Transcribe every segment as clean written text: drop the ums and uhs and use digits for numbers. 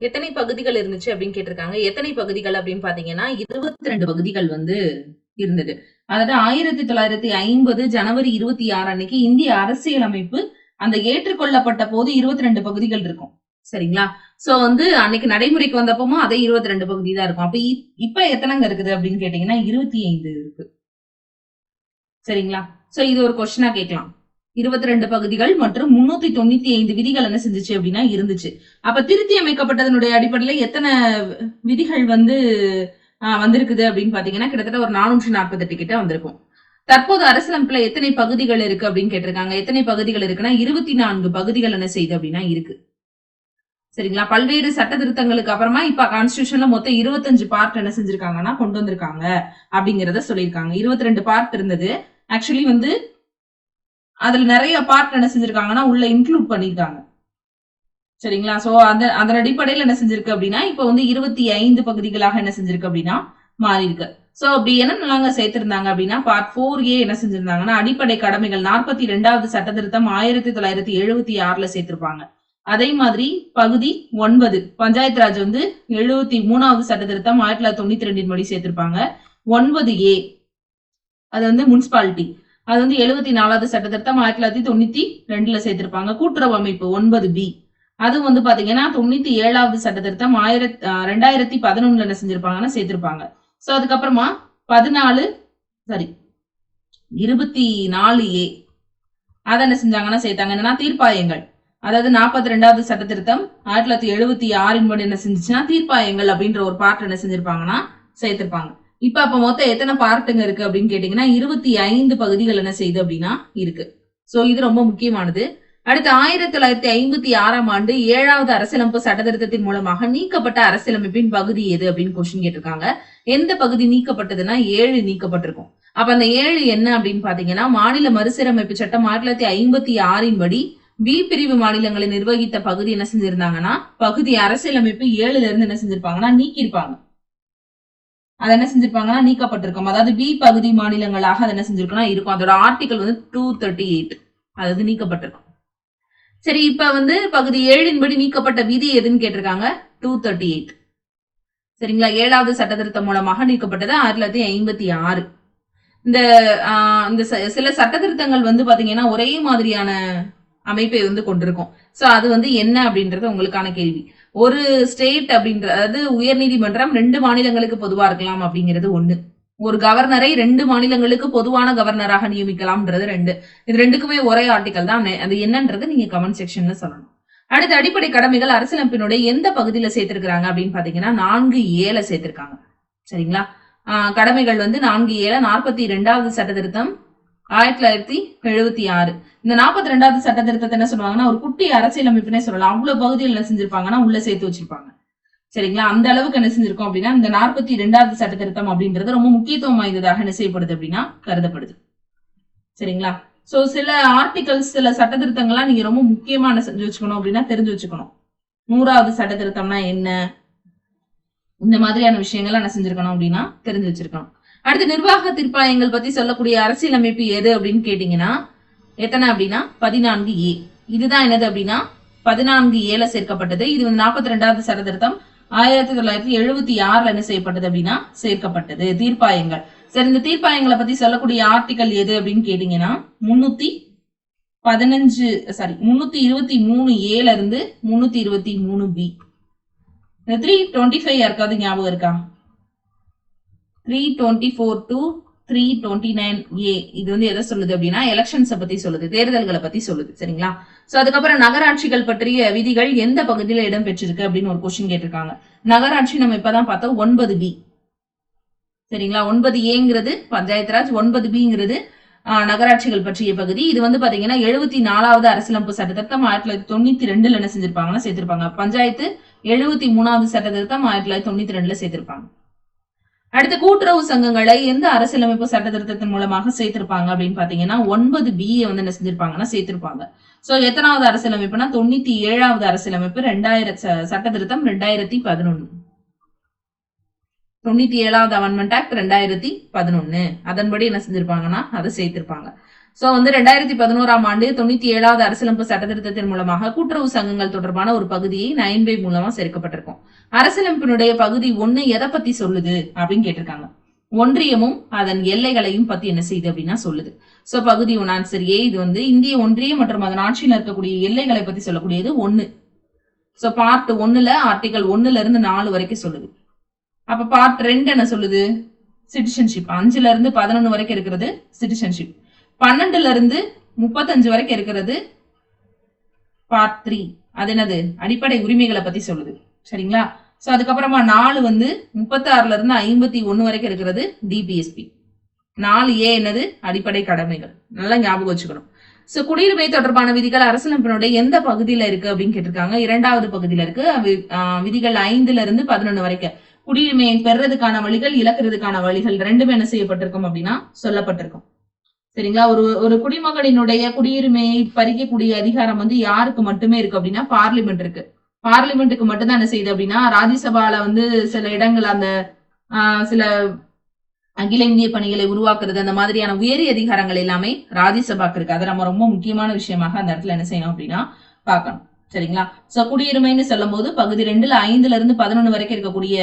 எத்தனை பகுதிகள் இருந்துச்சு அப்படின்னு கேட்டிருக்காங்க. எத்தனை பகுதிகள் அப்படின்னு பாத்தீங்கன்னா 22 பகுதிகள் வந்து இருந்தது. அதாவது 1950 ஜனவரி 26 அன்னைக்கு இந்திய அரசியலமைப்பு அந்த ஏற்றுக்கொள்ளப்பட்ட போது 22 பகுதிகள் இருக்கும். சரிங்களா? சோ வந்து அன்னைக்கு நடைமுறைக்கு வந்தப்பவும் அதே 22 பகுதி தான் இருக்கும். அப்ப இப்ப எத்தனைங்க இருக்குது அப்படின்னு கேட்டீங்கன்னா 25 இருக்கு. சரிங்களா? சோ இது ஒரு கொஸ்டினா கேட்கலாம். 22 பகுதிகள் மற்றும் 395 விதிகள் என்ன செஞ்சுச்சு அப்படின்னா இருந்துச்சு. அப்ப திருத்தி அமைக்கப்பட்டதனுடைய அடிப்படையில எத்தனை விதிகள் வந்து வந்திருக்குது அப்படின்னு பாத்தீங்கன்னா கிட்டத்தட்ட ஒரு 448 கிட்ட வந்திருக்கும். தற்போது அரசியலமைப்புல எத்தனை பகுதிகள் இருக்கு அப்படின்னு கேட்டிருக்காங்க. எத்தனை பகுதிகள் இருக்குன்னா 24 பகுதிகள் என்ன செய்யுது அப்படின்னா இருக்கு. சரிங்களா? பல்வேறு சட்ட திருத்தங்களுக்கு அப்புறமா இப்ப கான்ஸ்டிடியூஷன்ல மொத்தம் 25 பார்ட் என்ன செஞ்சிருக்காங்கன்னா கொண்டு வந்திருக்காங்க அப்படிங்கறத சொல்லியிருக்காங்க. 22 பார்ட் இருந்தது. ஆக்சுவலி வந்து அதுல நிறைய பார்ட் என்ன செஞ்சிருக்காங்கன்னா உள்ள இன்க்ளூட் பண்ணிருக்காங்க. சரிங்களா? சோ அதன் அடிப்படையில் என்ன செஞ்சிருக்கு அப்படின்னா இப்ப வந்து 25 பகுதிகளாக என்ன செஞ்சிருக்கு அப்படின்னா மாறி இருக்கு. சோ அப்படி என்னென்னலாங்க சேர்த்திருந்தாங்க அப்படின்னா பார்ட் 4A என்ன செஞ்சிருந்தாங்கன்னா அடிப்படை கடமைகள் 42வது சட்ட திருத்தம் 1976ல சேர்த்திருப்பாங்க. அதே மாதிரி பகுதி 9 பஞ்சாயத்து ராஜ் வந்து 73வது சட்ட திருத்தம் 1992 படி சேர்த்திருப்பாங்க. 9A அது வந்து முனிசிபாலிட்டி அது வந்து 74வது சட்ட திருத்தம் 1992ல சேர்த்திருப்பாங்க. கூட்டுறவு அமைப்பு 9B அது வந்து பாத்தீங்கன்னா 97வது சட்ட திருத்தம் 2011ல என்ன செஞ்சிருப்பாங்கன்னா சேர்த்திருப்பாங்க. சோ அதுக்கப்புறமா 24A அதை என்ன செஞ்சாங்கன்னா சேர்த்தாங்க. என்னன்னா தீர்ப்பாயங்கள் அதாவது 42வது சட்ட திருத்தம் 1976 படி என்ன செஞ்சுச்சுன்னா தீர்ப்பாயங்கள் அப்படின்ற ஒரு பார்ட் என்ன செஞ்சிருப்பாங்கன்னா சேர்த்திருப்பாங்க. இப்ப அப்ப மொத்தம் எத்தனை பார்ட்டுங்க இருக்கு அப்படின்னு கேட்டீங்கன்னா 25 பகுதிகள் என்ன செய்யுது அப்படின்னா இருக்கு. சோ இது ரொம்ப முக்கியமானது. அடுத்து 1956ஆம் ஆண்டு 7வது அரசியலமைப்பு சட்ட திருத்தத்தின் மூலமாக நீக்கப்பட்ட அரசியலமைப்பின் பகுதி எது அப்படின்னு கொஸ்டின் கேட்டிருக்காங்க. எந்த பகுதி நீக்கப்பட்டதுன்னா 7 நீக்கப்பட்டிருக்கும். அப்ப அந்த 7 என்ன அப்படின்னு பாத்தீங்கன்னா மாநில மறுசீரமைப்பு சட்டம் 1956 படி பி பிரிவு மாநிலங்களை நிர்வகித்த பகுதி என்ன செஞ்சிருந்தாங்கன்னா பகுதி அரசியலமைப்பு 7ல இருந்து என்ன செஞ்சிருப்பாங்கன்னா நீக்கிருப்பாங்க. அது என்ன செஞ்சிருப்பாங்கன்னா நீக்கப்பட்டிருக்கும். அதாவது பி பகுதி மாநிலங்களாக அது என்ன செஞ்சிருக்குன்னா இருக்கும். அதோட ஆர்டிகல் வந்து 238 அது நீக்கப்பட்டிருக்கும். சரி இப்ப வந்து பகுதி 7 படி நீக்கப்பட்ட விதி எதுன்னு கேட்டிருக்காங்க 238. சரிங்களா? 7வது சட்ட திருத்தம் மூலமாக நீக்கப்பட்டது 1956. இந்த சில சட்ட திருத்தங்கள் வந்து பாத்தீங்கன்னா ஒரே மாதிரியான அமைப்பை வந்து கொண்டிருக்கும். சோ அது வந்து என்ன அப்படின்றது உங்களுக்கான கேள்வி. ஒரு ஸ்டேட் அப்படின்ற அதாவது உயர்நீதிமன்றம் 2 மாநிலங்களுக்கு பொதுவா இருக்கலாம் அப்படிங்கிறது ஒண்ணு. ஒரு கவர்னரை 2 மாநிலங்களுக்கு பொதுவான கவர்னராக நியமிக்கலாம்ன்றது 2. இது ரெண்டுக்குமே ஒரே ஆர்டிகல் தான். அது என்னன்றது நீங்க கமெண்ட் செக்ஷன்ல சொல்லணும். அடுத்த அடிப்படை கடமைகள் அரசியலமைப்பினுடைய எந்த பகுதியில சேர்த்திருக்கிறாங்க அப்படின்னு பாத்தீங்கன்னா 4A சேர்த்திருக்காங்க. சரிங்களா? கடமைகள் வந்து 4A 42வது சட்ட திருத்தம் 1976. இந்த 42வது சட்ட திருத்தத்தை என்ன சொல்லுவாங்கன்னா ஒரு குட்டி அரசியலமைப்புனே சொல்லலாம். அவ்வளவு பகுதியில் என்ன செஞ்சிருப்பாங்கன்னா உள்ள சேர்த்து வச்சிருப்பாங்க. சரிங்களா? அந்த அளவுக்கு என்ன செஞ்சிருக்கோம் அப்படின்னா இந்த 42வது சட்ட திருத்தம் அப்படின்றது ரொம்ப முக்கியத்துவம் வாய்ந்ததாக என்ன செய்யப்படுது அப்படின்னா கருதப்படுது. சரிங்களா? சோ சில ஆர்டிகல்ஸ் சில சட்ட திருத்தங்கள்லாம் நீங்க ரொம்ப முக்கியமா என்ன செஞ்சு வச்சுக்கணும் அப்படின்னா தெரிஞ்சு வச்சுக்கணும். 100வது சட்ட திருத்தம்னா என்ன, இந்த மாதிரியான விஷயங்கள் என்ன செஞ்சிருக்கணும் அப்படின்னா தெரிஞ்சு வச்சிருக்கணும். அடுத்து நிர்வாக தீர்ப்பாயங்கள் பத்தி சொல்லக்கூடிய அரசியலமைப்பு எது அப்படின்னு கேட்டீங்கன்னா எத்தனை அப்படின்னா 14A. இதுதான் என்னது அப்படின்னா 14A சேர்க்கப்பட்டது. இது வந்து 42வது சட்ட திருத்தம் 1976ல என்ன செய்யப்பட்டது அப்படின்னா சேர்க்கப்பட்டது. தீர்ப்பாயங்கள். சரி இந்த தீர்ப்பாயங்களை பத்தி சொல்லக்கூடிய ஆர்டிகல் எது அப்படின்னு கேட்டீங்கன்னா 323A இருந்து 323B. 325 யாருக்காவது ஞாபகம் இருக்கா? 324 to 329A இது வந்து எதை சொல்லுது அப்படின்னா எலெக்ஷன்ஸை பத்தி சொல்லுது, தேர்தல்களை பத்தி சொல்லுது. சரிங்களா? சோ அதுக்கப்புறம் நகராட்சிகள் பற்றிய விதிகள் எந்த பகுதியில இடம் பெற்றிருக்கு அப்படின்னு ஒரு கொஸ்டின் கேட்டிருக்காங்க. நகராட்சி நம்ம இப்பதான் பார்த்தோம் 9B. சரிங்களா? 9Aங்கிறது பஞ்சாயத்து ராஜ், 9Bங்கிறது நகராட்சிகள் பற்றிய பகுதி. இது வந்து பாத்தீங்கன்னா 74வது அரசியலமைப்பு சட்ட திருத்தம் 1992ல என்ன செஞ்சிருப்பாங்கன்னா சேர்த்திருப்பாங்க. பஞ்சாயத்து 73வது சட்ட திருத்தம் 1992ல சேர்த்திருப்பாங்க. அடுத்த கூட்டுறவு சங்கங்களை எந்த அரசியலமைப்பு சட்ட திருத்தத்தின் மூலமாக சேர்த்திருப்பாங்க அப்படின்னு பாத்தீங்கன்னா 9B வந்து என்ன செஞ்சிருப்பாங்கன்னா சேர்த்திருப்பாங்க. சோ எத்தனாவது அரசியலமைப்புனா 97வது அரசியலமைப்பு 2000 சட்ட திருத்தம் 2011. 97வது அமெண்ட்மெண்ட் ஆக்ட் 2011 அதன்படி என்ன செஞ்சிருப்பாங்கன்னா அதை சேர்த்திருப்பாங்க. சோ வந்து 2011ஆம் ஆண்டு 97வது அரசியலமைப்பு சட்ட திருத்தத்தின் மூலமாக கூட்டுறவு சங்கங்கள் தொடர்பான ஒரு பகுதியை 9B மூலமா சேர்க்கப்பட்டிருக்கும். அரசியலமைப்பினுடைய பகுதி 1 எதை பத்தி சொல்லுது அப்படின்னு கேட்டிருக்காங்க. ஒன்றியமும் அதன் எல்லைகளையும் பத்தி என்ன செய்யுது அப்படின்னா சொல்லுது. சோ பகுதி 1 ஆன்சர் ஏ. இது வந்து இந்திய ஒன்றியம் மற்றும் அதன் ஆட்சியில் இருக்கக்கூடிய எல்லைகளை பத்தி சொல்லக்கூடியது 1. சோ பார்ட் 1ல ஆர்டிகல் 1ல இருந்து 4 வரைக்கும் சொல்லுது. அப்ப பார்ட் 2 என்ன சொல்லுது? சிட்டிசன்ஷிப். 5ல இருந்து 11 வரைக்கும் இருக்கிறது சிட்டிசன்ஷிப். 12ல இருந்து 35 வரைக்கும் இருக்கிறது பார்ட் 3. அது என்னது? அடிப்படை உரிமைகளை பத்தி சொல்லுது. சரிங்களா? சோ அதுக்கப்புறமா 4 வந்து 36ல இருந்து 51 வரைக்கும் இருக்கிறது டிபிஎஸ்பி. 4A என்னது? அடிப்படை கடமைகள். நல்லா ஞாபகம் வச்சுக்கணும். சோ குடியுரிமை தொடர்பான விதிகள் அரசியலமைப்பினுடைய எந்த பகுதியில இருக்கு அப்படின்னு கேட்டிருக்காங்க. 2வது பகுதியில இருக்கு. விதிகள் 5ல இருந்து 11 வரைக்கும் குடியுரிமையை பெறதுக்கான வழிகள், இழக்கிறதுக்கான வழிகள் ரெண்டுமே என்ன செய்யப்பட்டிருக்கும் அப்படின்னா சொல்லப்பட்டிருக்கும். சரிங்களா? ஒரு குடிமகனினுடைய குடியுரிமையை பறிக்கக்கூடிய அதிகாரம் வந்து யாருக்கு மட்டுமே இருக்கு அப்படின்னா பார்லிமெண்ட் இருக்கு. பார்லிமெண்ட்டுக்கு மட்டும்தான் என்ன செய்யுது அப்படின்னா, ராஜ்யசபால வந்து சில இடங்கள் அந்த சில அகில இந்திய பணிகளை உருவாக்குறது அந்த மாதிரியான உயரிய அதிகாரங்கள் எல்லாமே ராஜ்யசபாக்கு இருக்கு. அதை நம்ம ரொம்ப முக்கியமான விஷயமாக அந்த இடத்துல என்ன செய்யணும் அப்படின்னா பார்க்கணும். சரிங்களா? சோ குடியுரிமைன்னு சொல்லும் போது பகுதி 2ல 5ல இருந்து 11 வரைக்கும் இருக்கக்கூடிய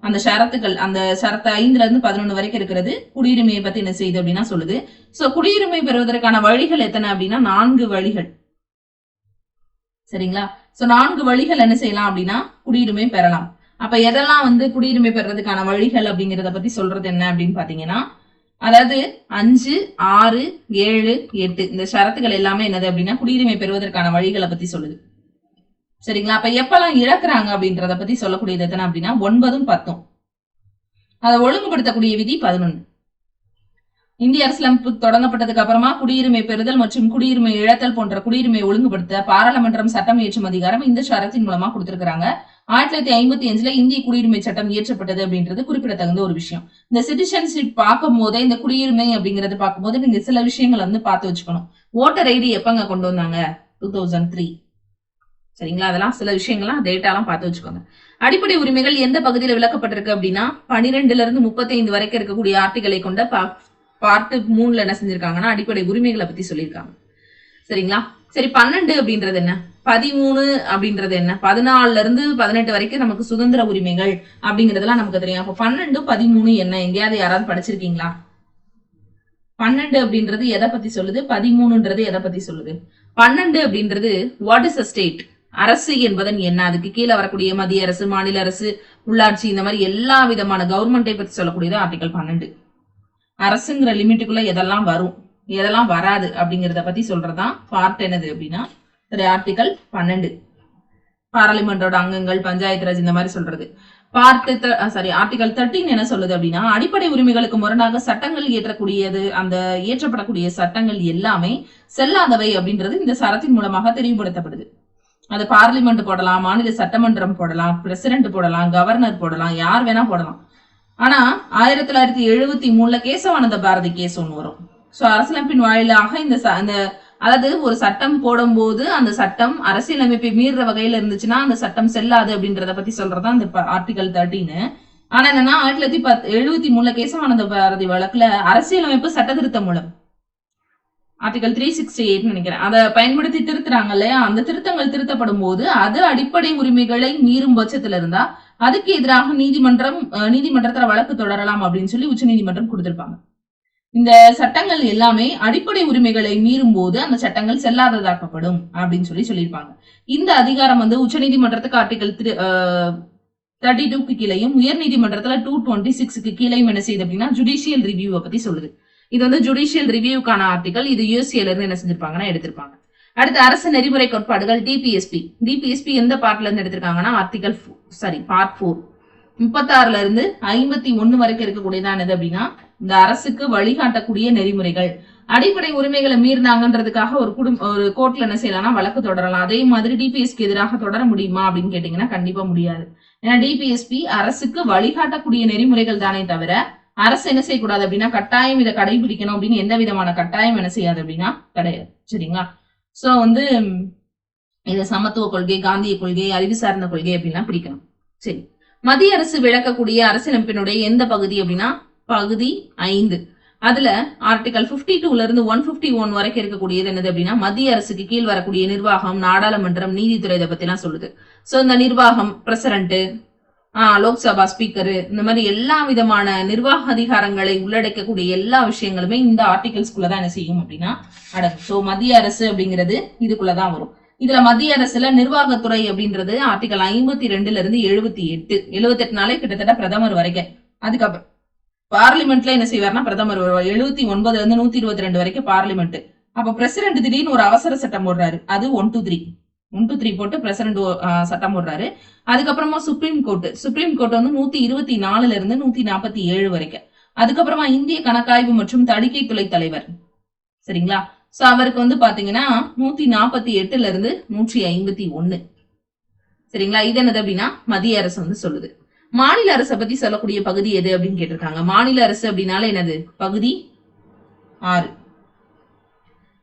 அந்த ஷரத்துகள், அந்த ஷரத்து 5ல இருந்து 11 வரைக்கும் இருக்கிறது குடியுரிமையை பத்தி என்ன செய்யுது அப்படின்னா சொல்லுது. சோ குடியுரிமை பெறுவதற்கான வழிகள் எத்தனை அப்படின்னா 4 வழிகள். சரிங்களா? சோ 4 வழிகள் என்ன செய்யலாம் அப்படின்னா குடியுரிமை பெறலாம். அப்ப எதெல்லாம் வந்து குடியுரிமை பெறதுக்கான வழிகள் அப்படிங்கறத பத்தி சொல்றது என்ன அப்படின்னு பாத்தீங்கன்னா, அதாவது 5, 6, 7, 8 இந்த ஷரத்துகள் எல்லாமே என்னது அப்படின்னா குடியுரிமை பெறுவதற்கான வழிகளை பத்தி சொல்லுது. சரிங்களா? அப்ப எப்பெல்லாம் இழக்கிறாங்க அப்படின்றத பத்தி சொல்லக்கூடியது எத்தனை அப்படின்னா 9, 10. அதை ஒழுங்குபடுத்தக்கூடிய விதி 11. இந்திய அரசியலமைப்பு தொடங்கப்பட்டதுக்கு அப்புறமா குடியுரிமை பெறுதல் மற்றும் குடியுரிமை இழத்தல் போன்ற குடியுரிமை ஒழுங்குபடுத்த பாராளுமன்றம் சட்டம் இயற்றும் அதிகாரம் இந்த ஷரத்தின் மூலமா கொடுத்திருக்காங்க. 1955ல இந்திய குடியுரிமை சட்டம் இயற்றப்பட்டது அப்படின்றது குறிப்பிடத்தகுந்த ஒரு விஷயம். இந்த சிட்டிசன்ஷிப் பார்க்கும் போதே, இந்த குடியுரிமை அப்படிங்கறது பார்க்கும்போது நீங்க சில விஷயங்களை வந்து பார்த்து வச்சுக்கணும். ஓட்டர் ஐடி எப்பங்க கொண்டு வந்தாங்க? 2003. சரிங்களா? அதெல்லாம் சில விஷயங்கள்லாம் டேட்டாலாம் பார்த்து வச்சுக்கோங்க. அடிப்படை உரிமைகள் எந்த பகுதியில் விளக்கப்பட்டிருக்கு அப்படின்னா 12ல இருந்து 35 வரைக்கும் இருக்கக்கூடிய ஆர்டிகளை கொண்ட பார்ட் 3ல என்ன செஞ்சிருக்காங்கன்னா அடிப்படை உரிமைகளை பத்தி சொல்லியிருக்காங்க. சரிங்களா? சரி, 12 அப்படின்றது என்ன? 13 அப்படின்றது என்ன? 14ல இருந்து 18 வரைக்கும் நமக்கு சுதந்திர உரிமைகள் அப்படிங்கறதெல்லாம் நமக்கு தெரியும். அப்ப 12, 13 என்ன? எங்கேயாவது யாராவது படிச்சிருக்கீங்களா? 12 அப்படின்றது எதை பத்தி சொல்லுது? 13ன்றது எதை பத்தி சொல்லுது? 12 அப்படின்றது வாட் இஸ் அ ஸ்டேட்? அரசு என்பதன் என்ன? அதுக்கு கீழே வரக்கூடிய மத்திய அரசு, மாநில அரசு, உள்ளாட்சி, இந்த மாதிரி எல்லா விதமான கவர்மெண்டை பத்தி சொல்லக்கூடியது ஆர்டிகல் 12. அரசுங்கிற லிமிட்டுக்குள்ள எதெல்லாம் வரும், எதெல்லாம் வராது அப்படிங்கறத பத்தி சொல்றதுதான் பார்ட் என்னது அப்படின்னா ஆர்டிகல் 12. பாராளுமன்றோட அங்கங்கள், பஞ்சாயத்து ராஜ், இந்த மாதிரி சொல்றது. ஆர்டிகல் 13 என்ன சொல்லுது அப்படின்னா அடிப்படை உரிமைகளுக்கு முரணாக சட்டங்கள் இயற்றக்கூடியது, அந்த இயற்றப்படக்கூடிய சட்டங்கள் எல்லாமே செல்லாதவை அப்படின்றது இந்த சரத்தின் மூலமாக தெளிவுபடுத்தப்படுது. அது பார்லிமெண்ட் போடலாம், மாநில சட்டமன்றம் போடலாம், பிரசிடென்ட் போடலாம், கவர்னர் போடலாம், யார் வேணா போடலாம். ஆனா 1973ல கேசவானந்த பாரதி கேஸ் ஒண்ணு வரும். சோ அரசியலமைப்பின் வாயிலாக இந்த அதாவது ஒரு சட்டம் போடும் போது அந்த சட்டம் அரசியலமைப்பை மீறுற வகையில இருந்துச்சுன்னா அந்த சட்டம் செல்லாது அப்படின்றத பத்தி சொல்றதா அந்த ஆர்டிகல் 13. ஆனா என்னன்னா 1973ல கேசவானந்த பாரதி வழக்குல அரசியலமைப்பு சட்ட திருத்த மூலம் ஆர்டிகல் 368 நினைக்கிறேன், அதை பயன்படுத்தி திருத்துறாங்க இல்லையா? அந்த திருத்தங்கள் திருத்தப்படும் போது அது அடிப்படை உரிமைகளை மீறும் பட்சத்துல இருந்தா அதுக்கு எதிராக நீதிமன்றத்துல வழக்கு தொடரலாம் அப்படின்னு சொல்லி உச்ச நீதிமன்றம் கொடுத்திருப்பாங்க. இந்த சட்டங்கள் எல்லாமே அடிப்படை உரிமைகளை மீறும் போது அந்த சட்டங்கள் செல்லாததாக்கப்படும் அப்படின்னு சொல்லியிருப்பாங்க. இந்த அதிகாரம் வந்து உச்ச நீதிமன்றத்துக்கு ஆர்டிகல் 32க்கு கீழையும் உயர் நீதிமன்றத்துல 226க்கு கீழையும் என்ன செய்யுது அப்படின்னா ஜுடிஷியல் ரிவ்யூவை பத்தி சொல்லுது. இது வந்து ஜுடிஷியல் ரிவ்யூக்கான ஆர்டிகல். இது யூஎஸ்ஏல இருந்து என்ன செஞ்சிருப்பாங்கன்னா எடுத்திருப்பாங்க. அடுத்து அரசு நெறிமுறை கோட்பாடுகள் டிபிஎஸ்பி எந்த பார்ட்ல இருந்து எடுத்திருக்காங்கன்னா பார்ட் 4. 36ல இருந்து 51 வரைக்கும் இருக்கக்கூடியதான் எது அப்படின்னா இந்த அரசுக்கு வழிகாட்டக்கூடிய நெறிமுறைகள். அடிப்படை உரிமைகளை மீறினாங்கன்றதுக்காக ஒரு கோர்ட்ல என்ன செய்யலாம்னா வழக்கு தொடரலாம். அதே மாதிரி டிபிஎஸ்பிக்கு எதிராக தொடர முடியுமா அப்படின்னு கேட்டீங்கன்னா கண்டிப்பா முடியாது. ஏன்னா டிபிஎஸ்பி அரசுக்கு வழிகாட்டக்கூடிய நெறிமுறைகள் தானே தவிர அரசு என்ன செய்யக்கூடாது அப்படின்னா கட்டாயம் இதை கடைபிடிக்கணும் அப்படின்னு எந்த விதமான கட்டாயம் என்ன செய்யாது அப்படின்னா கிடையாது. சரிங்களா? சோ வந்து இது சமத்துவ கொள்கை, காந்திய கொள்கை, அறிவு சார்ந்த கொள்கை அப்படின்னா பிடிக்கணும். சரி, மத்திய அரசு விளக்கக்கூடிய அரசியலமைப்பினுடைய எந்த பகுதி அப்படின்னா பகுதி 5. அதுல ஆர்டிகல் 52ல இருந்து 151 வரைக்கும் இருக்கக்கூடியது என்னது அப்படின்னா மத்திய அரசுக்கு கீழ் வரக்கூடிய நிர்வாகம், நாடாளுமன்றம், நீதித்துறை இதை பத்தி எல்லாம் சொல்லுது. சோ இந்த நிர்வாகம், பிரசிடண்ட், லோக்சபா ஸ்பீக்கர், இந்த மாதிரி எல்லா விதமான நிர்வாக அதிகாரங்களை உள்ளடக்கக்கூடிய எல்லா விஷயங்களுமே இந்த ஆர்டிகல்ஸ்குள்ளதான் என்ன செய்யும் அப்படின்னா அடங்கும். சோ மத்திய அரசு அப்படிங்கிறது இதுக்குள்ளதான் வரும். இதுல மத்திய அரசுல நிர்வாகத்துறை அப்படின்றது ஆர்டிகல் 52ல இருந்து 78 நாளே கிட்டத்தட்ட பிரதமர் வரைக்கும். அதுக்கப்புறம் பார்லிமெண்ட்ல என்ன செய்வார்னா பிரதமர் வருவார். 79ல இருந்து 122 வரைக்கும் பார்லிமெண்ட். அப்ப பிரசிடென்ட் திடீர்னு ஒரு அவசர சட்டம் போடுறாரு, அது 123 போட்டு பிரசிடென்ட் சட்டம் போடுறாரு. அதுக்கப்புறமா சுப்ரீம் கோர்ட் வந்து 124ல இருந்து 147 வரைக்கும். அதுக்கப்புறமா இந்திய கணக்காய்வு மற்றும் தணிக்கை துறை தலைவர், சரிங்களா? சோ அவருக்கு வந்து பாத்தீங்கன்னா 148ல இருந்து 151, சரிங்களா? இது என்னது அப்படின்னா மத்திய அரசு வந்து சொல்லுது. மாநில அரசை பத்தி சொல்லக்கூடிய பகுதி எது அப்படின்னு கேட்டிருக்காங்க. மாநில அரசு அப்படின்னால என்னது? பகுதி 6.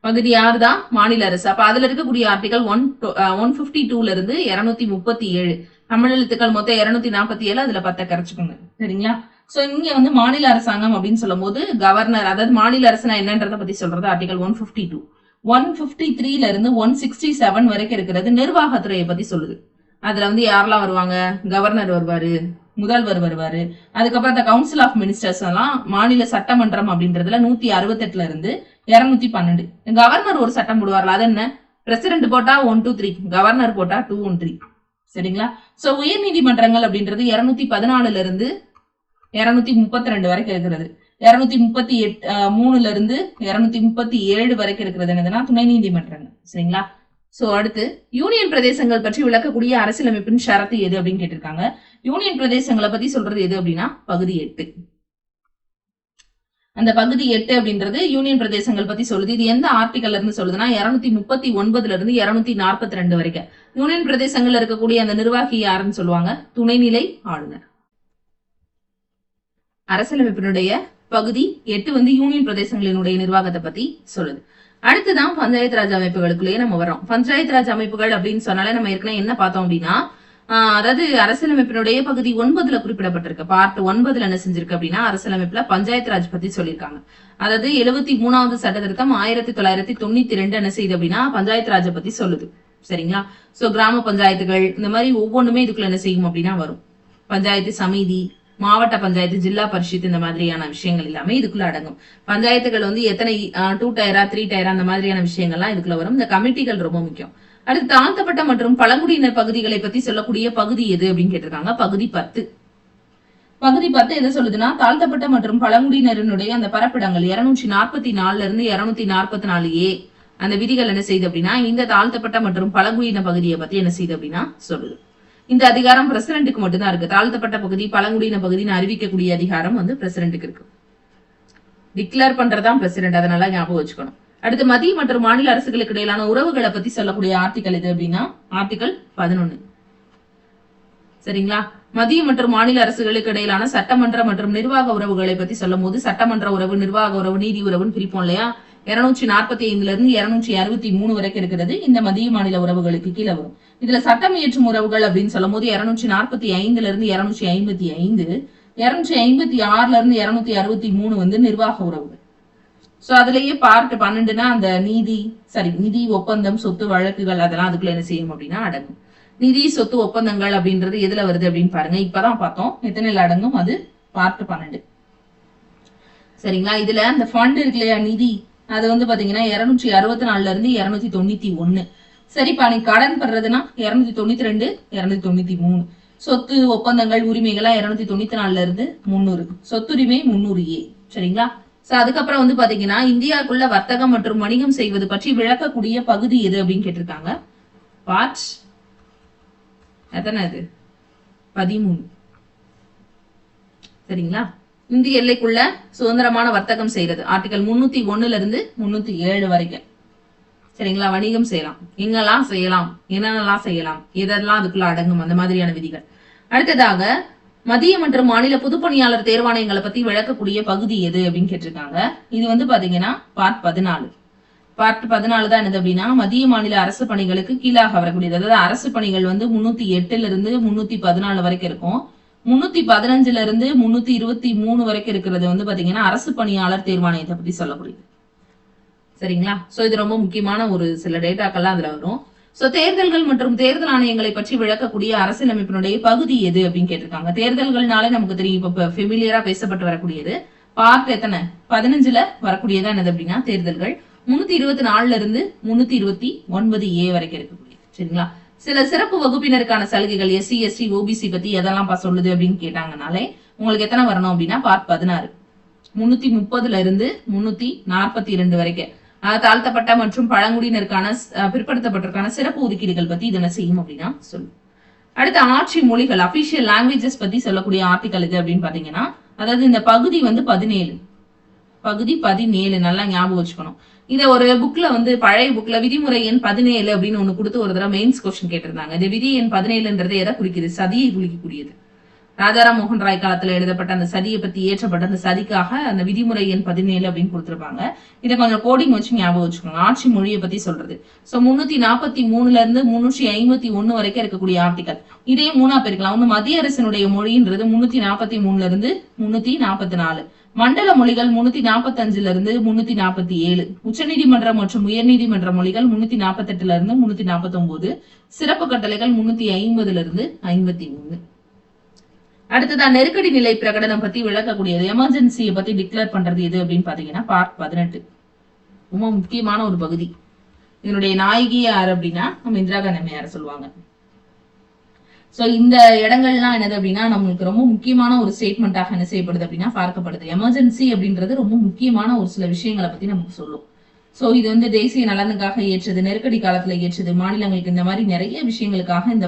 பகுதி 6 தான் மாநில அரசு. அப்ப அதுல இருக்கக்கூடிய ஆர்டிகல் 152ல இருந்து 237, தமிழ் எழுத்துக்கள் மொத்தம் 247, அதுல 10 கரைச்சுக்கோங்க, சரிங்களா? சோ இங்க வந்து மாநில அரசாங்கம் அப்படின்னு சொல்லும் போது கவர்னர், அதாவது மாநில அரசுனா என்னன்றத பத்தி சொல்றது ஆர்டிகல் 152. 153ல இருந்து 167 வரைக்கும் இருக்கிறது நிர்வாகத்துறையை பத்தி சொல்லுது. அதுல வந்து யாரெல்லாம் வருவாங்க? கவர்னர் வருவாரு, முதல்வர் வருவாரு. அதுக்கப்புறம் இந்த கவுன்சில் ஆஃப் மினிஸ்டர்ஸ் எல்லாம் மாநில சட்டமன்றம் அப்படின்றதுல 168ல இருந்து 212. கவர்னர் ஒரு சட்டம் போடுவார்ல, அது என்ன? பிரசிடென்ட் போட்டா 123, கவர்னர் போட்டா 213, சரிங்களா? சோ உயர் நீதிமன்றங்கள் அப்படின்றது 214ல இருந்து 232 வரைக்கும் இருக்கிறது. 238 இருந்து 237 வரைக்கும் இருக்கிறது என்னதுன்னா துணை நீதிமன்றங்கள், சரிங்களா? சோ அடுத்து யூனியன் பிரதேசங்கள் பற்றி விளக்கக்கூடிய அரசியலமைப்பின் ஷரத்து எது அப்படின்னு கேட்டிருக்காங்க. யூனியன் பிரதேசங்களை பத்தி சொல்றது எது அப்படின்னா பகுதி 8. அந்த பகுதி 8 அப்படின்றது யூனியன் பிரதேசங்கள் பத்தி சொல்லுது. இது எந்த ஆர்டிகல்ல இருந்து சொல்லுதுன்னா 239ல இருந்து 242 வரைக்கும். யூனியன் பிரதேசங்கள்ல இருக்கக்கூடிய அந்த நிர்வாகி யாருன்னு சொல்லுவாங்க? துணைநிலை ஆளுநர். அரசியலமைப்பினுடைய பகுதி 8 வந்து யூனியன் பிரதேசங்களினுடைய நிர்வாகத்தை பத்தி சொல்லுது. அடுத்துதான் பஞ்சாயத்து ராஜ் அமைப்புகளுக்குள்ளேயே நம்ம வரோம். பஞ்சாயத்து ராஜ் அமைப்புகள் அப்படின்னு சொன்னாலே நம்ம ஏற்கனவே என்ன பார்த்தோம் அப்படின்னா, அதாவது அரசியலமைப்பினுடைய பகுதி 9ல குறிப்பிடப்பட்டிருக்கு. பார்ட் 9ல என்ன செஞ்சிருக்கு அப்படின்னா அரசியலமைப்புல பஞ்சாயத்து ராஜ் பத்தி சொல்லியிருக்காங்க. அதாவது 73வது சட்ட திருத்தம் 1992 என்ன செய்யுது அப்படின்னா பஞ்சாயத்து ராஜை பத்தி சொல்லுது, சரிங்களா? சோ கிராம பஞ்சாயத்துகள் இந்த மாதிரி ஒவ்வொன்றுமே இதுக்குள்ள என்ன செய்யும் அப்படின்னா வரும். பஞ்சாயத்து சமிதி, மாவட்ட பஞ்சாயத்து, ஜில்லா பரிஷத், இந்த மாதிரியான விஷயங்கள் எல்லாமே இதுக்குள்ள அடங்கும். பஞ்சாயத்துகள் வந்து எத்தனை 2 டயரா 3 டயரா அந்த மாதிரியான விஷயங்கள்லாம் இதுக்குள்ள வரும். இந்த கமிட்டிகள் ரொம்ப முக்கியம். அடுத்து தாழ்த்தப்பட்ட மற்றும் பழங்குடியினர் பகுதிகளை பத்தி சொல்லக்கூடிய பகுதி எது அப்படின்னு கேட்டிருக்காங்க. பகுதி 10. பகுதி 10 எதை சொல்லுதுன்னா தாழ்த்தப்பட்ட மற்றும் பழங்குடியினருடைய அந்த பரப்பிடங்கள் 244ல இருந்து 244A அந்த விதிகள் என்ன செய்யுது அப்படின்னா இந்த தாழ்த்தப்பட்ட மற்றும் பழங்குடியின பகுதியை பத்தி என்ன செய்யுது அப்படின்னா சொல்லுது. இந்த அதிகாரம் பிரசிடென்ட்டுக்கு மட்டும்தான் இருக்கு. தாழ்த்தப்பட்ட பகுதி, பழங்குடியின பகுதின்னு அறிவிக்கக்கூடிய அதிகாரம் வந்து பிரசிடென்ட்டுக்கு இருக்கு. டிக்ளேர் பண்றதுதான் பிரசிடென்ட், அதனால ஞாபகம் வச்சுக்கணும். அடுத்து மத்திய மற்றும் மாநில அரசுகளுக்கு இடையிலான உறவுகளை பத்தி சொல்லக்கூடிய ஆர்டிகல் எது அப்படின்னா ஆர்டிகல் 11, சரிங்களா? மத்திய மற்றும் மாநில அரசுகளுக்கு இடையிலான சட்டமன்ற மற்றும் நிர்வாக உறவுகளை பத்தி சொல்லும் போது சட்டமன்ற உறவு, நிர்வாக உறவு, நீதி உறவுன்னு பிரிப்போம் இல்லையா? 245ல இருந்து 263 வரைக்கும் இருக்கிறது இந்த மத்திய மாநில உறவுகளுக்கு கீழே வரும். இதுல சட்டம் இயற்றும் உறவுகள் அப்படின்னு சொல்லும் போது 245ல இருந்து 255, 256ல இருந்து 263 வந்து நிர்வாக உறவுகள். சோ அதுலயே பார்ட் 12னா அந்த நிதி ஒப்பந்தம், சொத்து வழக்குகள், அதெல்லாம் அதுக்குள்ள என்ன செய்யும் அப்படின்னா அடங்கும். நிதி சொத்து ஒப்பந்தங்கள் அப்படின்றது எதுல வருது அப்படின்னு பாருங்க. இப்பதான் பார்த்தோம் எத்தனைல அடங்கும், அது பார்ட் 12, சரிங்களா? இதுல அந்த ஃபண்ட் இருக்கு இல்லையா, நிதி, அது வந்து பாத்தீங்கன்னா 264ல இருந்து 291. சரிப்பா, நீ கடன் பெறதுன்னா 292, 293. சொத்து ஒப்பந்தங்கள் உரிமைகளா 294ல இருந்து 300. சொத்துரிமை 300A, சரிங்களா? சோ அதுக்கப்புறம் வந்து பாத்தீங்கன்னா இந்தியாவுக்குள்ள வர்த்தகம் மற்றும் வணிகம் செய்வது பற்றி விளக்கக்கூடிய பகுதி எது அப்படின்னு கேட்டிருக்காங்க. பார்ட் எத்தனை? அது 13, சரிங்களா? இந்திய எல்லைக்குள்ள சுதந்திரமான வர்த்தகம் செய்யறது ஆர்டிகல் 301ல இருந்து 307 வரைக்கும், சரிங்களா? வணிகம் செய்யலாம், எங்கெல்லாம் செய்யலாம், என்னென்னலாம் செய்யலாம், எதெல்லாம் அதுக்குள்ள அடங்கும், அந்த மாதிரியான விதிகள். அடுத்ததாக மத்திய மற்றும் மாநில பொதுப்பணியாளர் தேர்வாணையங்களை பத்தி விளக்கக்கூடிய பகுதி எது அப்படின்னு கேட்டிருக்காங்க. இது வந்து பாத்தீங்கன்னா பார்ட் 14. பார்ட் 14 தான் என்னது அப்படின்னா மத்திய மாநில அரசு பணிகளுக்கு கீழாக வரக்கூடியது. அதாவது அரசு பணிகள் வந்து 308ல இருந்து 314 வரைக்கும் இருக்கும். 315 இருந்து 323 வரைக்கும் இருக்கிறது வந்து பாத்தீங்கன்னா அரசு பணியாளர் தேர்வாணையத்தை பத்தி சொல்லக்கூடியது. சரிங்களா? சோ இது ரொம்ப முக்கியமான ஒரு சில டேட்டாக்கள்லாம் அதுல வரும். சோ தேர்தல்கள் மற்றும் தேர்தல் ஆணையங்களை பற்றி விளக்கக்கூடிய அரசியலமைப்பினுடைய பகுதி எது அப்படின்னு கேட்டிருக்காங்க. தேர்தல்கள்னாலே நமக்கு தெரியும், இப்ப ஃபெமிலியரா பேசப்பட்டு வரக்கூடியது. பார்ட் எத்தனை? 15ல வரக்கூடியதா என்னது அப்படின்னா தேர்தல்கள். 324 இருந்து 329A வரைக்கும் இருக்கக்கூடியது. சரிங்களா? சில சிறப்பு வகுப்பினருக்கான சலுகைகள் SC ST OBC பத்தி எதெல்லாம் சொல்லுது அப்படின்னு கேட்டாங்கனாலே உங்களுக்கு எத்தனை வரணும் அப்படின்னா பார்ட் 16 330ல இருந்து 342 வரைக்கும் தாழ்த்தப்பட்ட மற்றும் பழங்குடியினருக்கான பிற்படுத்தப்பட்டிருக்கான சிறப்பு ஒதுக்கீடுகள் பத்தி இதனை செய்யும் அப்படின்னா சொல்லும். அடுத்த ஆட்சி மொழிகள் அபிஷியல் லாங்குவேஜஸ் பத்தி சொல்லக்கூடிய ஆர்டிகல் இது அப்படின்னு பாத்தீங்கன்னா, அதாவது இந்த பகுதி வந்து 17 பகுதி 17 நல்லா ஞாபகம் வச்சுக்கணும். இத ஒரு புக்ல வந்து பழைய புக்ல விதிமுறை எண் 17 அப்படின்னு ஒண்ணு கொடுத்து ஒரு தடவை மெயின்ஸ் கொஸ்டின் கேட்டிருந்தாங்க. இந்த விதி எண் 17ன்றது எதை குறிக்குது? சதியை குறிக்கக்கூடியது. ராஜாராம் மோகன் ராய் காலத்துல எழுதப்பட்ட அந்த சதியை பத்தி ஏற்றப்பட்ட அந்த சதிக்காக அந்த விதிமுறை எண் 17 அப்படின்னு கொடுத்திருப்பாங்க. இதை கொஞ்சம் கோடிங் வச்சு ஞாபகம் வச்சுக்கோங்க. ஆட்சி மொழியை பத்தி சொல்றது. சோ 343ல இருந்து 351 வரைக்கும் இருக்கக்கூடிய ஆர்டிகல் இதே மூணா பிரிக்கலாம். ஒண்ணு மத்திய அரசினுடைய மொழின்றது 343ல இருந்து 344, மண்டல மொழிகள் 345ல இருந்து 347, உச்சநீதிமன்றம் மற்றும் உயர்நீதிமன்ற மொழிகள் 348ல இருந்து 349, சிறப்பு கட்டளைகள் 350ல இருந்து 53. அடுத்ததான் நெருக்கடி நிலை பிரகடனம் பத்தி விளக்கக்கூடியது. எமர்ஜென்சியை பத்தி டிக்ளேர் பண்றது எது அப்படின்னு பாத்தீங்கன்னா பார்ட் 18. ரொம்ப முக்கியமான ஒரு பகுதி. இதனுடைய நாயகி யார் அப்படின்னா நம்ம இந்திரா காந்தி அம்மையார் சொல்லுவாங்க. சோ இந்த இடங்கள்லாம் என்னது அப்படின்னா நம்மளுக்கு ரொம்ப முக்கியமான ஒரு ஸ்டேட்மெண்டாக என்ன செய்யப்படுது அப்படின்னா பார்க்கப்படுது. எமர்ஜென்சி அப்படின்றது ரொம்ப முக்கியமான ஒரு சில விஷயங்களை பத்தி நமக்கு சொல்லும். சோ இது வந்து தேசிய நலனுக்காக ஏற்றது, நெருக்கடி காலத்துல ஏற்றது, மாநிலங்களுக்கு இந்த மாதிரி நிறைய விஷயங்களுக்காக இந்த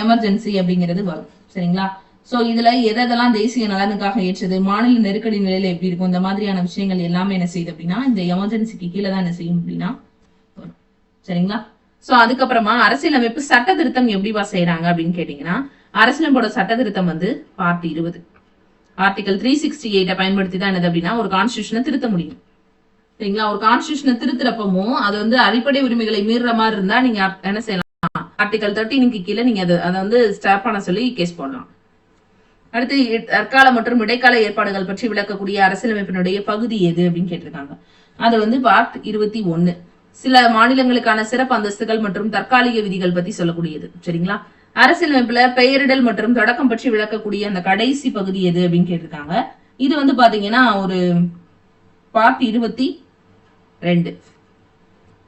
எமர்ஜென்சி அப்படிங்கிறது வரும். சரிங்களா? சோ இதுல எதெல்லாம் தேசிய நலனுக்காக ஏற்றது, மாநில நெருக்கடி நிலையில எப்படி இருக்கும், இந்த மாதிரியான விஷயங்கள் எல்லாமே என்ன செய்யுது அப்படின்னா இந்த எமர்ஜென்சிக்கு கீழே தான் என்ன செய்யும் அப்படின்னா வரும். சரிங்களா? சோ அதுக்கப்புறமா அரசியலமைப்பு சட்ட திருத்தம் எப்படிவா செய்யறாங்க அப்படின்னு கேட்டீங்கன்னா, அரசியலமைப்போட சட்ட திருத்தம் வந்து பார்ட் 20 ஆர்டிகல் 368 பயன்படுத்தி தான் என்னது அப்படின்னா ஒரு கான்ஸ்டிடியூஷனை திருத்த முடியும். சரிங்களா? ஒரு கான்ஸ்டிடியூஷனை திருத்துறப்பமும் அது வந்து அடிப்படை உரிமைகளை மீறுற மாதிரி இருந்தா நீங்க என்ன செய்யலாம், ஆர்டிகல் 13க்கு கீழே நீங்க அதை வந்து ஸ்டாப் பண்ண சொல்லி கேஸ் போடலாம். அடுத்து தற்கால மற்றும் இடைக்கால ஏற்பாடுகள் பற்றி விளக்கக்கூடிய அரசியலமைப்பினுடைய பகுதி எது அப்படின்னு கேட்டிருக்காங்க. அது வந்து பார்ட் 21 சில மாநிலங்களுக்கான சிறப்பு அந்தஸ்துகள் மற்றும் தற்காலிக விதிகள் பத்தி சொல்லக்கூடியது. சரிங்களா? அரசியலமைப்புல பெயரிடல் மற்றும் தொடக்கம் பற்றி விளக்கக்கூடிய அந்த கடைசி பகுதி எது அப்படின்னு கேட்டிருக்காங்க. இது வந்து பாத்தீங்கன்னா ஒரு பார்ட் 22.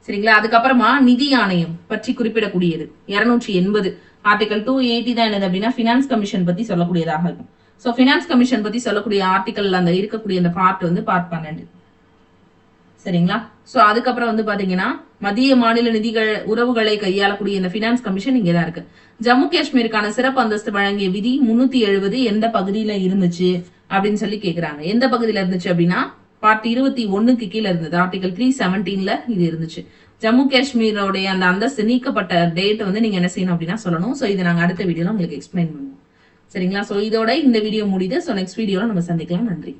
சரிங்களா? அதுக்கப்புறமா நிதி ஆணையம் பற்றி குறிப்பிடக்கூடியது 280 ஆர்டிகல் 280 தான் என்னது அப்படின்னா பினான்ஸ் கமிஷன் பத்தி சொல்லக்கூடியதாக இருக்கும். சோ பினான்ஸ் கமிஷன் பத்தி சொல்லக்கூடிய ஆர்டிகல் அந்த இருக்கக்கூடிய அந்த பார்ட் வந்து பார்ட் 12. சரிங்களா? சோ அதுக்கப்புறம் வந்து பாத்தீங்கன்னா மத்திய மாநில நிதிகள் உறவுகளை கையாளக்கூடிய இந்த பினான்ஸ் கமிஷன் இங்கதான் இருக்கு. ஜம்மு காஷ்மீருக்கான சிறப்பு அந்தஸ்து வழங்கிய விதி 370 எந்த பகுதியில இருந்துச்சு அப்படின்னு சொல்லி கேக்குறாங்க. எந்த பகுதியில இருந்துச்சு அப்படின்னா பார்ட் 21க்கு கீழே இருந்தது. ஆர்டிகல் 317ல இது இருந்துச்சு. ஜம்மு காஷ்மீரோடைய அந்த அந்தஸ்து நீக்கப்பட்ட டேட் வந்து நீங்க என்ன செய்யணும் அப்படின்னா சொல்லணும். சோ இதை நாங்க அடுத்த வீடியோல உங்களுக்கு எக்ஸ்பிளைன் பண்ணுவோம். சரிங்களா? சோ இதோட இந்த வீடியோ முடியுது. சோ நெக்ஸ்ட் வீடியோல நம்ம சந்திக்கலாம். நன்றி.